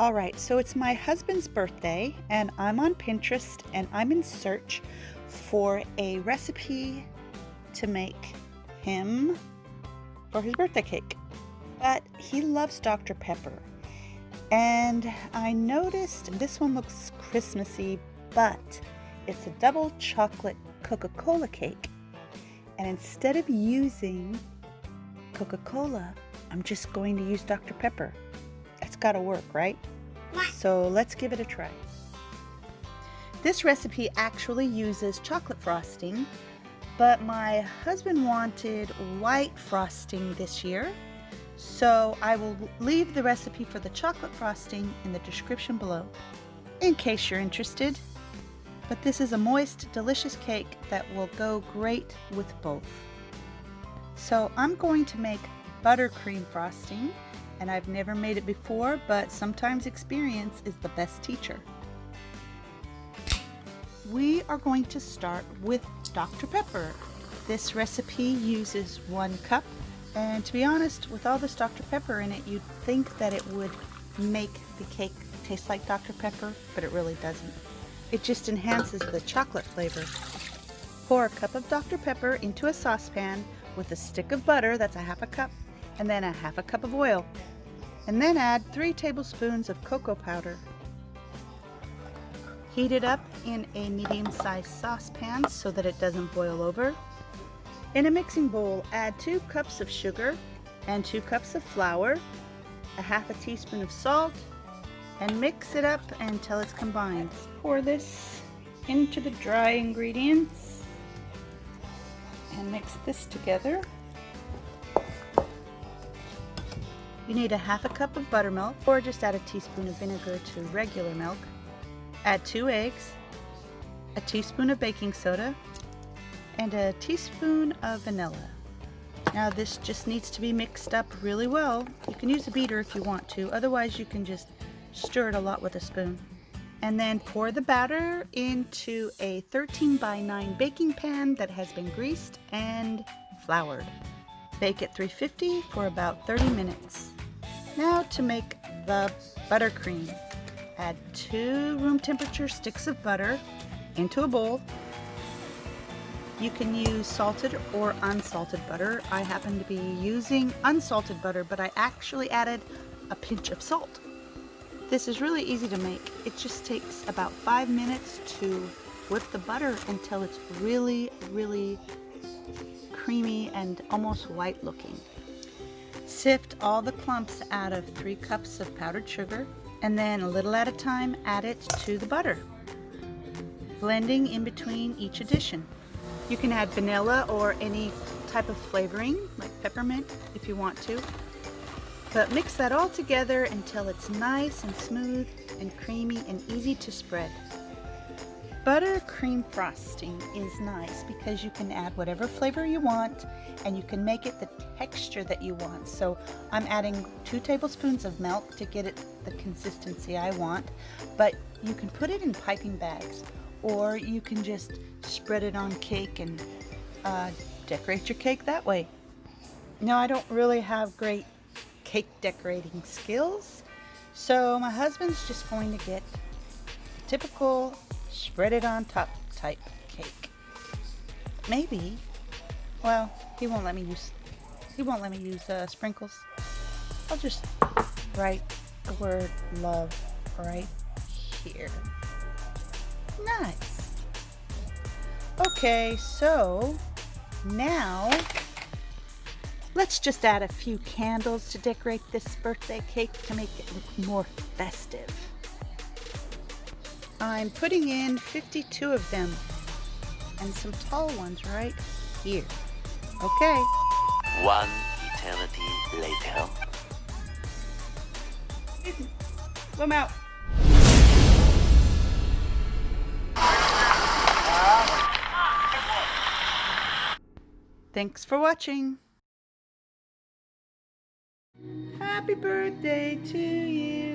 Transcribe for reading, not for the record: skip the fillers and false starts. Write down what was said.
Alright, so it's my husband's birthday and I'm on Pinterest and I'm in search for a recipe to make him for his birthday cake. But he loves Dr. Pepper. And I noticed this one looks Christmassy, but it's a double chocolate Coca-Cola cake. And instead of using Coca-Cola, I'm just going to use Dr. Pepper. It's gotta work, right? So let's give it a try. This recipe actually uses chocolate frosting, but my husband wanted white frosting this year, so I will leave the recipe for the chocolate frosting in the description below, in case you're interested. But this is a moist, delicious cake that will go great with both. So I'm going to make buttercream frosting, and I've never made it before, but sometimes experience is the best teacher. We are going to start with Dr. Pepper. This recipe uses 1 cup, and to be honest, with all this Dr. Pepper in it, you'd think that it would make the cake taste like Dr. Pepper, but it really doesn't. It just enhances the chocolate flavor. Pour a cup of Dr. Pepper into a saucepan with a stick of butter, that's a 1/2 cup, and then a 1/2 cup of oil. And then add 3 tablespoons of cocoa powder. Heat it up in a medium-sized saucepan so that it doesn't boil over. In a mixing bowl, add 2 cups of sugar and 2 cups of flour, a 1/2 teaspoon of salt, and mix it up until it's combined. Pour this into the dry ingredients and mix this together. You need a 1/2 cup of buttermilk, or just add a teaspoon of vinegar to regular milk. Add 2 eggs, a teaspoon of baking soda, and a teaspoon of vanilla. Now this just needs to be mixed up really well. You can use a beater if you want to, otherwise you can just stir it a lot with a spoon. And then pour the batter into a 13x9 baking pan that has been greased and floured. Bake at 350 for about 30 minutes. Now to make the buttercream. Add 2 room temperature sticks of butter into a bowl. You can use salted or unsalted butter. I happen to be using unsalted butter, but I actually added a pinch of salt. This is really easy to make. It just takes about 5 minutes to whip the butter until it's really, really creamy and almost white looking. Sift all the clumps out of 3 cups of powdered sugar, and then a little at a time add it to the butter, blending in between each addition. You can add vanilla or any type of flavoring like peppermint if you want to, but mix that all together until it's nice and smooth and creamy and easy to spread. Buttercream frosting is nice because you can add whatever flavor you want and you can make it the texture that you want. So I'm adding 2 tablespoons of milk to get it the consistency I want, but you can put it in piping bags, or you can just spread it on cake and decorate your cake that way. Now I don't really have great cake decorating skills, so my husband's just going to get typical spread it on top type cake. Maybe, well, he won't let me use sprinkles. I'll just write the word love right here. Nice. Okay, so now let's just add a few candles to decorate this birthday cake to make it look more festive. I'm putting in 52 of them and some tall ones right here. Okay. 1 eternity later. Swim out. Thanks for watching. Happy birthday to you.